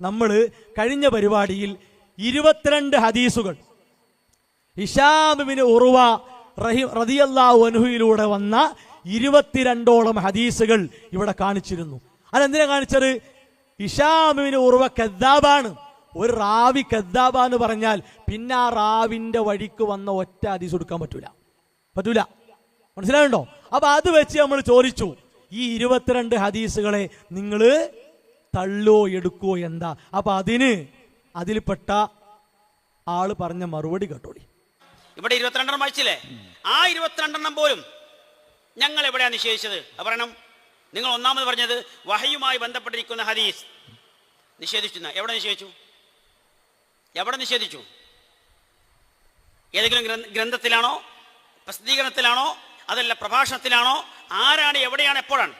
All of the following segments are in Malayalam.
നമ്മൾ കഴിഞ്ഞ പരിപാടിയിൽ 22 ഹദീസുകൾ ഹിശാം ഇബ്നു ഉർവ റളിയല്ലാഹു അൻഹുയിലൂടെ വന്ന 22ഓളം ഹദീസുകൾ ഇവിടെ കാണിച്ചിരുന്നു. അതെന്തിനാ കാണിച്ചത്? ഹിശാം ഇബ്നു ഉർവ കദ്ദാബാണ്. ഒരു റാവി കദ്ദാബാന്ന് പറഞ്ഞാൽ പിന്നെ ആ റാവിന്റെ വഴിക്ക് വന്ന ഒറ്റ ഹദീസ് എടുക്കാൻ പറ്റൂല. മനസ്സിലാവുണ്ടോ? അപ്പൊ അത് വെച്ച് നമ്മൾ ചോദിച്ചു, ഈ 22 ഹദീസുകളെ നിങ്ങൾ തള്ളോ എടുക്കോ എന്താ? അപ്പൊ അതിൽപ്പെട്ട ആള് പറഞ്ഞ മറുപടി കേട്ടോളി. ഇവിടെ 22 വായിച്ചില്ലേ? ആ 22 പോലും ഞങ്ങൾ എവിടെയാണ് നിഷേധിച്ചത്? പറയണം. നിങ്ങൾ ഒന്നാമത് പറഞ്ഞത് വഹയുമായി ബന്ധപ്പെട്ടിരിക്കുന്ന ഹദീസ് നിഷേധിച്ചു. എവിടെ നിഷേധിച്ചു? ഏതെങ്കിലും ഗ്രന്ഥത്തിലാണോ, പ്രസിദ്ധീകരണത്തിലാണോ, അതല്ല പ്രഭാഷണത്തിലാണോ? ആരാണ്, എവിടെയാണ്, എപ്പോഴാണ്?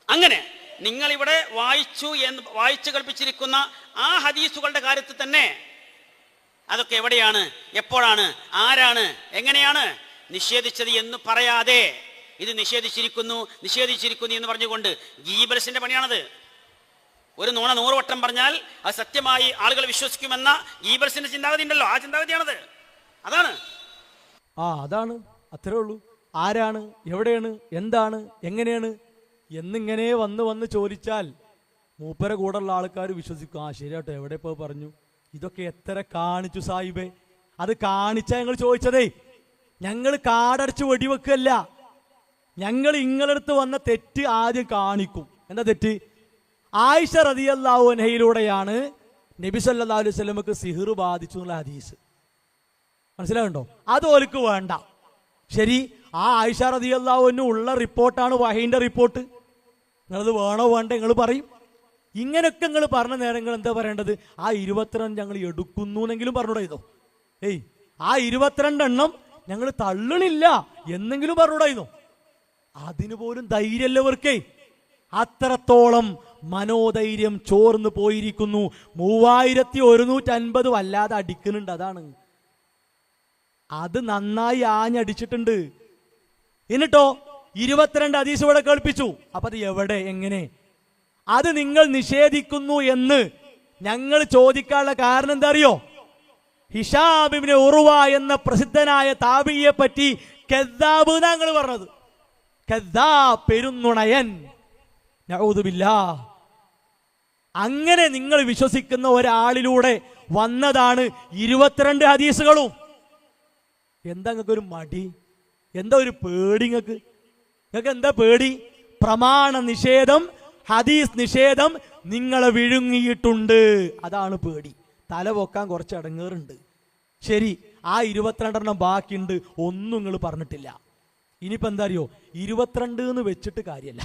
അങ്ങനെ നിങ്ങളിവിടെ വായിച്ചു കൽപ്പിച്ചിരിക്കുന്ന ആ ഹദീസുകളുടെ കാര്യത്തിൽ തന്നെ അതൊക്കെ എവിടെയാണ്, എപ്പോഴാണ്, ആരാണ്, എങ്ങനെയാണ് നിഷേധിച്ചത് എന്ന് പറയാതെ ഇത് നിഷേധിച്ചിരിക്കുന്നു എന്ന് പറഞ്ഞുകൊണ്ട് ഗീബൽസിന്റെ പണിയാണത്. ഒരു നുണ 100 വട്ടം പറഞ്ഞാൽ അത് സത്യമായി ആളുകൾ വിശ്വസിക്കുമെന്ന ഗീബൽസിന്റെ ചിന്താഗതി ഉണ്ടല്ലോ, ആ ചിന്താഗതിയാണത്. അതാണ് അത്രേ ഉള്ളൂ. ആരാണ്, എവിടെയാണ്, എന്താണ്, എങ്ങനെയാണ് എന്നിങ്ങനെ വന്ന് ചോദിച്ചാൽ മൂപ്പരെ കൂടെയുള്ള ആൾക്കാർ വിശ്വസിക്കും. ശരിയാട്ടോ, എവിടെ ഇപ്പോൾ പറഞ്ഞു? ഇതൊക്കെ എത്ര കാണിച്ചു സാഹിബേ. അത് കാണിച്ചാ ഞങ്ങൾ ചോദിച്ചതേ. ഞങ്ങൾ കാടടച്ച് വെടിവെക്കല്ല. ഞങ്ങൾ ഇങ്ങളടുത്ത് വന്ന തെറ്റ് ആദ്യം കാണിക്കും. എന്താ തെറ്റ്? ആയിഷ റളിയല്ലാഹു അൻഹയിലൂടെയാണ് നബി സല്ലല്ലാഹു അലൈഹി വസല്ലമക്ക് സിഹ്ർ ബാധിച്ചു എന്നുള്ള ഹദീസ്. മനസ്സിലാവുണ്ടോ? അത് ഓർക്ക് വേണ്ട. ശരി, ആ ആയിഷ റളിയല്ലാഹു അൻഹ ഉള്ള റിപ്പോർട്ടാണ് വഹീന്റെ റിപ്പോർട്ട്. നിങ്ങളത് വേണോ വേണ്ട നിങ്ങൾ പറയും. ഇങ്ങനെയൊക്കെ നിങ്ങൾ പറഞ്ഞ നേരങ്ങൾ എന്താ പറയേണ്ടത്? ആ 22 ഞങ്ങൾ എടുക്കുന്നു എന്നെങ്കിലും പറഞ്ഞുകൂടായിരുന്നോ? ആ 22 ഞങ്ങൾ തള്ളണില്ല എന്നെങ്കിലും പറഞ്ഞുകൂടായിരുന്നോ? അതിനു പോലും ധൈര്യമുള്ളവർക്കേ. അത്രത്തോളം മനോധൈര്യം ചോർന്ന് പോയിരിക്കുന്നു. 3150 വല്ലാതെ അടിക്കുന്നുണ്ട്. അതാണ്, അത് നന്നായി ആഞ്ഞടിച്ചിട്ടുണ്ട്. എന്നിട്ടോ 22 ഹദീസ് ഇവിടെ കേൾപ്പിച്ചു. അപ്പൊ അത് എവിടെ, എങ്ങനെ? അത് നിങ്ങൾ നിഷേധിക്കുന്നു എന്ന് ഞങ്ങൾ ചോദിക്കാനുള്ള കാരണം എന്താ അറിയോ? ഹിശാം ഇബ്നു ഉർവ എന്ന പ്രസിദ്ധനായ താബിയെ പറ്റി കദ്ദാബ് ഞങ്ങൾ പറഞ്ഞത്. കദ്ദാബ്, പെരുന്നുണയൻ, നഊദു ബില്ലാഹ്. അങ്ങനെ നിങ്ങൾ വിശ്വസിക്കുന്ന ഒരാളിലൂടെ വന്നതാണ് 22 ഹദീസുകളും. എന്താ നിങ്ങൾക്ക് ഒരു മടി? എന്താ ഒരു പേടി? നിങ്ങൾക്ക് എന്താ പേടി? പ്രമാണ നിഷേധം, ഹദീസ് നിഷേധം നിങ്ങളെ വിഴുങ്ങിയിട്ടുണ്ട്. അതാണ് പേടി. തല പൊക്കാൻ കുറച്ച് അടങ്ങേറുണ്ട്. ശരി, ആ 22 ബാക്കിയുണ്ട്, ഒന്നും നിങ്ങൾ പറഞ്ഞിട്ടില്ല. ഇനിയിപ്പോൾ എന്താ അറിയോ? 22 എന്ന് വെച്ചിട്ട് കാര്യമല്ല.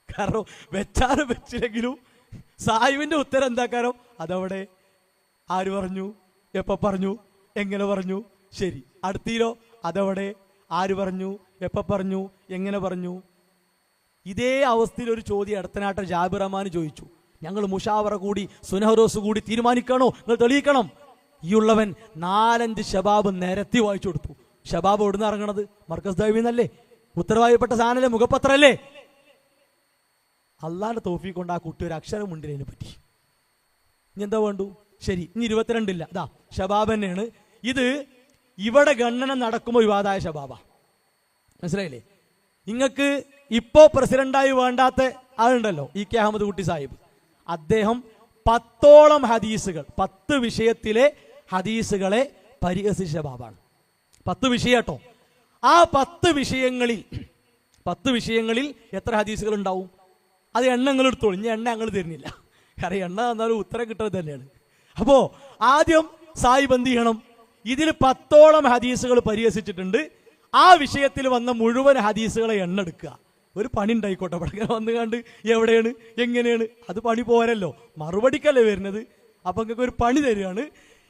കാരണം വെച്ചാലും വെച്ചില്ലെങ്കിലും സാഹിബിന്റെ ഉത്തരം എന്താക്കാരോ അതവിടെ. ആര് പറഞ്ഞു, എപ്പോ പറഞ്ഞു, എങ്ങനെ പറഞ്ഞു? ശരി, അടുത്തീലോ അതവിടെ. ആര് പറഞ്ഞു, എപ്പോ പറഞ്ഞു, എങ്ങനെ പറഞ്ഞു? ഇതേ അവസ്ഥയിൽ ഒരു ചോദ്യം എടത്തനാട്ട ജാബിർ റഹ്മാൻ ചോദിച്ചു. ഞങ്ങൾ മുഷാവറ കൂടി സുനഹറോസ് കൂടി തീരുമാനിക്കണോ, നിങ്ങൾ തെളിയിക്കണം. ഈ ഉള്ളവൻ 4-5 ഷബാബ് നിരത്തി വായിച്ചു കൊടുത്തു. ഷബാബ് എവിടുന്ന് ഇറങ്ങണത്? മർക്കസ് ദൈവന്നല്ലേ, ഉത്തരവാദിപ്പെട്ട സാധനല്ലേ, മുഖപത്രല്ലേ. അള്ളാന്റെ തൗഫീഖ് കൊണ്ട് ആ കുട്ടി ഒരു അക്ഷരം ഉണ്ടിനെ പറ്റി. ഇനി എന്താ വേണ്ടു? ശരി, ഇനി 22 ഇല്ല. അതാ ഷബാബ് തന്നെയാണ് ഇത്. ഇവിടെ ഗണന നടക്കുമ്പോൾ വിവാദമായ ഷബാബ. മനസ്സിലായില്ലേ? നിങ്ങൾക്ക് ഇപ്പോ പ്രസിഡന്റായി വേണ്ടാത്ത ആളുണ്ടല്ലോ, ഇ കെ അഹമ്മദ് കുട്ടി സാഹിബ്. അദ്ദേഹം 10ഓളം ഹദീസുകൾ, 10 വിഷയത്തിലെ ഹദീസുകളെ പരിഹസിച്ച ഷബാബാണ്. 10 വിഷയട്ടോ. ആ 10 വിഷയങ്ങളിൽ എത്ര ഹദീസുകൾ ഉണ്ടാവും? അത് എണ്ണങ്ങൾ എടുത്തോളൂ. ഇനി എണ്ണ ഞങ്ങൾ തരുന്നില്ല. കാരണം എണ്ണ തന്നാലും ഉത്തരം കിട്ടുന്നത് തന്നെയാണ്. അപ്പോ ആദ്യം സാഹിബ് എന്ത് ചെയ്യണം? ഇതിൽ 10ഓളം ഹദീസുകൾ പരിഹസിച്ചിട്ടുണ്ട്. ആ വിഷയത്തിൽ വന്ന മുഴുവൻ ഹദീസുകളെ എണ്ണെടുക്കുക. ഒരു പണി ഉണ്ടായിക്കോട്ടെ. ഇവിടെ വന്നു കണ്ട് എവിടെയാണ്, എങ്ങനെയാണ്, അത് പണി പോരല്ലോ, മറുപടിക്കല്ലേ വരുന്നത്. അപ്പൊ നിങ്ങൾക്ക് ഒരു പണി തരികയാണ്.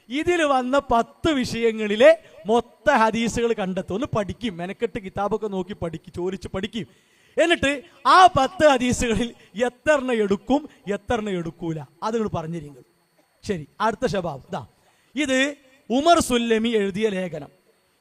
ഇതിൽ വന്ന 10 വിഷയങ്ങളിലെ മൊത്ത ഹദീസുകൾ കണ്ടെത്തും. ഒന്ന് പഠിക്കും, മെനക്കെട്ട് കിതാബൊക്കെ നോക്കി ചോദിച്ച് പഠിക്കും. എന്നിട്ട് ആ 10 ഹദീസുകളിൽ എത്രണ്ണ എടുക്കും, എത്രണ്ണ എടുക്കൂല, അത് നിങ്ങൾ പറഞ്ഞിരിക്കും. ശരി, അടുത്ത ഷബാബ് ഇതാ. ഇത് ഉമർ സുല്ലമി എഴുതിയ ലേഖനം.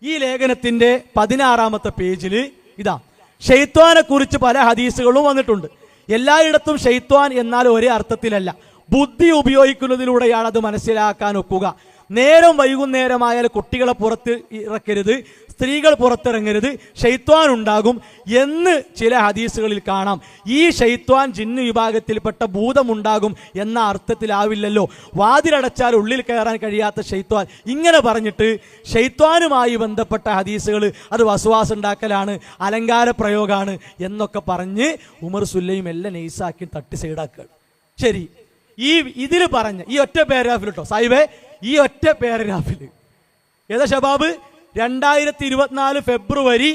ഈ ലേഖനത്തിന്റെ 16ാമത്തെ പേജിൽ ഇതാ, ഷെയ്ത്വാനെ കുറിച്ച് പല ഹദീസുകളും വന്നിട്ടുണ്ട്. എല്ലായിടത്തും ഷെയ്ത്വാൻ എന്നാൽ ഒരേ അർത്ഥത്തിലല്ല. ബുദ്ധി ഉപയോഗിക്കുന്നതിലൂടെയാണ് അത് മനസ്സിലാക്കാൻ ഒക്കുക. നേരം വൈകുന്നേരമായാൽ കുട്ടികളെ പുറത്ത് ഇറക്കരുത്, സ്ത്രീകൾ പുറത്തിറങ്ങരുത്, ശൈത്വാൻ ഉണ്ടാകും എന്ന് ചില ഹദീസുകളിൽ കാണാം. ഈ ശൈത്വാൻ ജിന്ന് വിഭാഗത്തിൽപ്പെട്ട ഭൂതമുണ്ടാകും എന്ന അർത്ഥത്തിലാവില്ലല്ലോ. വാതിലടച്ചാൽ ഉള്ളിൽ കയറാൻ കഴിയാത്ത ശൈത്വാൻ, ഇങ്ങനെ പറഞ്ഞിട്ട് ശൈത്വാനുമായി ബന്ധപ്പെട്ട ഹദീസുകൾ അത് വസ്വാസ് ഉണ്ടാക്കലാണ്, അലങ്കാര പ്രയോഗമാണ് എന്നൊക്കെ പറഞ്ഞ് ഉമർ സുല്ലൈം എല്ലാം നൈസാക്കി തട്ടി സൈഡാക്കുക. ശരി, ഇതിൽ പറഞ്ഞ ഈ ഒറ്റ പാരഗ്രാഫിൽ കേട്ടോ സാഹിബേ, ഈ ഒറ്റ പാരഗ്രാഫിൽ ഏതാ ഷബാബ്, 2024 ഫെബ്രുവരി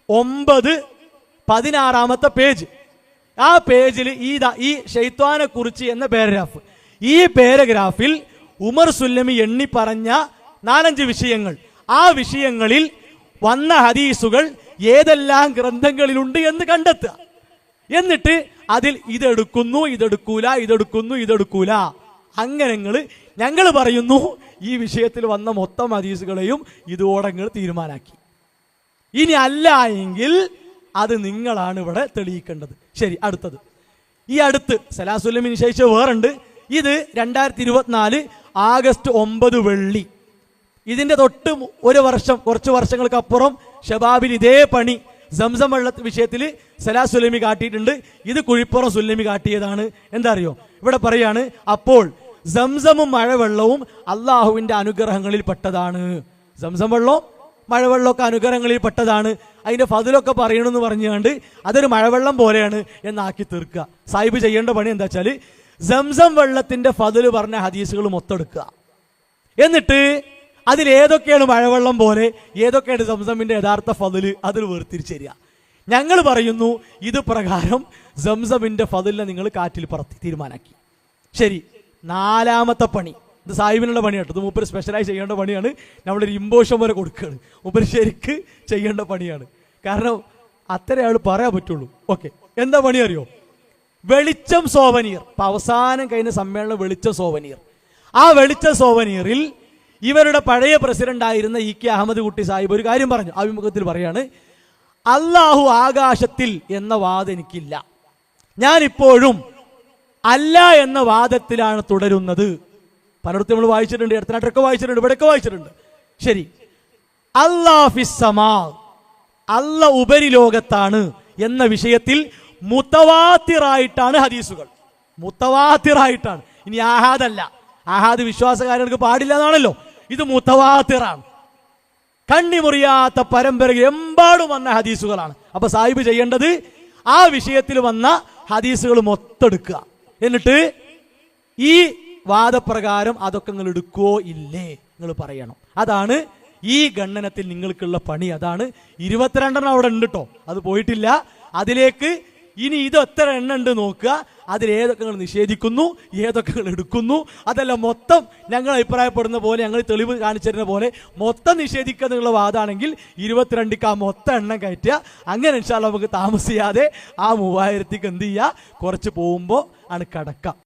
9 16 പേജ്, ആ പേജിൽ ഈ ഷൈത്വാനെ കുറിച്ച് എന്ന പാരഗ്രാഫ്, ഈ പാരഗ്രാഫിൽ ഉമർ സുല്ലമി എണ്ണി പറഞ്ഞ 4-5 വിഷയങ്ങൾ, ആ വിഷയങ്ങളിൽ വന്ന ഹദീസുകൾ ഏതെല്ലാം ഗ്രന്ഥങ്ങളിലുണ്ട് എന്ന് കണ്ടെത്തുക. എന്നിട്ട് അതിൽ ഇതെടുക്കുന്നു, ഇതെടുക്കൂല, അങ്ങനെ ഞങ്ങൾ പറയുന്നു ഈ വിഷയത്തിൽ വന്ന മൊത്തം ഹദീസുകളെയും ഇതോടെ തീരുമാനാക്കി. ഇനി അല്ല എങ്കിൽ അത് നിങ്ങളാണ് ഇവിടെ തെളിയിക്കേണ്ടത്. ശരി, അടുത്തത് ഈ അടുത്ത് സലാസുല്ലമി നിശ്ചയിച്ച വേറുണ്ട്. ഇത് 2024 ആഗസ്റ്റ് 9 വെള്ളി. ഇതിന്റെ തൊട്ട് ഒരു വർഷം, കുറച്ച് വർഷങ്ങൾക്ക് അപ്പുറം ഷബാബിൽ ഇതേ പണി സംസം വെള്ള വിഷയത്തിൽ സലാസുല്ലമി കാട്ടിയിട്ടുണ്ട്. ഇത് കുഴിപ്പുറം സുല്ലമി കാട്ടിയതാണ്. എന്താ അറിയോ, ഇവിടെ പറയാണ്, അപ്പോൾ സംസമും മഴവെള്ളവും അള്ളാഹുവിന്റെ അനുഗ്രഹങ്ങളിൽ പെട്ടതാണ്. സംസം വെള്ളവും മഴവെള്ളമൊക്കെ അനുഗ്രഹങ്ങളിൽ പെട്ടതാണ്. അതിന്റെ ഫതിലൊക്കെ പറയണമെന്ന് പറഞ്ഞുകൊണ്ട് അതൊരു മഴവെള്ളം പോലെയാണ് എന്നാക്കി തീർക്കുക. സാഹിബ് ചെയ്യേണ്ട പണി എന്താ വെച്ചാൽ സംസം വെള്ളത്തിന്റെ ഫതില് പറഞ്ഞ ഹദീസുകൾ മൊത്തെടുക്കുക. എന്നിട്ട് അതിലേതൊക്കെയാണ് മഴവെള്ളം പോലെ, ഏതൊക്കെയാണ് സംസമിന്റെ യഥാർത്ഥ ഫതില്, അതിൽ വേർതിരിച്ചേരുക. ഞങ്ങൾ പറയുന്നു ഇത് പ്രകാരം സംസമിന്റെ ഫതിലിനെ നിങ്ങൾ കാറ്റിൽ പറത്തി തീരുമാനാക്കി. ശരി, 4ാമത്തെ പണി, ഇത് സാഹിബിനുള്ള പണിയാട്ടോ, ഇത് മൂപ്പര് സ്പെഷ്യലായി ചെയ്യേണ്ട പണിയാണ്. നമ്മളൊരു ഇമ്പോഷൻ വരെ കൊടുക്കുകയാണ്, മൂപ്പര് ശരിക്ക് ചെയ്യേണ്ട പണിയാണ്. കാരണം അത്ര ആൾ പറയാൻ പറ്റുള്ളൂ. ഓക്കെ, എന്താ പണി അറിയോ, വെളിച്ചം സോവനീർ. ഇപ്പൊ അവസാനം കഴിഞ്ഞ സമ്മേളനം വെളിച്ചം സോവനീർ. ആ വെളിച്ചം സോവനീറിൽ ഇവരുടെ പഴയ പ്രസിഡന്റ് ആയിരുന്ന ഇ കെ അഹമ്മദ് കുട്ടി സാഹിബ് ഒരു കാര്യം പറഞ്ഞു. അഭിമുഖത്തിൽ പറയാണ്, അള്ളാഹു ആകാശത്തിൽ എന്ന വാദം എനിക്കില്ല, ഞാനിപ്പോഴും അല്ല എന്ന വാദത്തിലാണ് തുടരുന്നത്. പലയിടത്തും നമ്മൾ വായിച്ചിട്ടുണ്ട്, ഇടത്തനാട്ടൊക്കെ വായിച്ചിട്ടുണ്ട്, ഇവിടെയൊക്കെ വായിച്ചിട്ടുണ്ട്. ശരി, അല്ലാഹുഫിസ്സമാ, അല്ല ഉപരിലോകത്താണ് എന്ന വിഷയത്തിൽ മുത്തവാത്തിറായിട്ടാണ് ഹദീസുകൾ, മുത്തവാത്തിറായിട്ടാണ്. ഇനി ആഹാദല്ല, ആഹാദ് വിശ്വാസകാരർക്ക് പാടില്ല എന്നാണല്ലോ, ഇത് മുത്തവാത്തിറാണ്. കണ്ണിമുറിയാത്ത പരമ്പരയിൽ എമ്പാടും വന്ന ഹദീസുകളാണ്. അപ്പൊ സാഹിബ് ചെയ്യേണ്ടത് ആ വിഷയത്തിൽ വന്ന ഹദീസുകൾ മൊത്തെടുക്കുക. എന്നിട്ട് ഈ വാദപ്രകാരം അതൊക്കെ നിങ്ങൾ എടുക്കുവോ ഇല്ലേ നിങ്ങൾ പറയണം. അതാണ് ഈ ഗണ്ണനത്തിൽ നിങ്ങൾക്കുള്ള പണി. അതാണ് 22 അവിടെ ഉണ്ട് കേട്ടോ, അത് പോയിട്ടില്ല. അതിലേക്ക് ഇനി ഇത് എത്ര എണ്ണം ഉണ്ട് നോക്കുക, അതിലേതൊക്കെ നിങ്ങൾ നിഷേധിക്കുന്നു, ഏതൊക്കെ നിങ്ങൾ എടുക്കുന്നു, അതല്ല മൊത്തം ഞങ്ങൾ അഭിപ്രായപ്പെടുന്ന പോലെ, ഞങ്ങൾ തെളിവ് കാണിച്ചിരുന്ന പോലെ മൊത്തം നിഷേധിക്കുക എന്നുള്ള വാദമാണെങ്കിൽ 22ക്ക് ആ മൊത്തം എണ്ണം കയറ്റുക. അങ്ങനെ ഇൻഷാ അല്ലാഹ് നമുക്ക് താമസിയാതെ ആ 3000ക്ക് എന്ത് ചെയ്യുക, കുറച്ച് പോകുമ്പോൾ ആണ് കടക്കാം.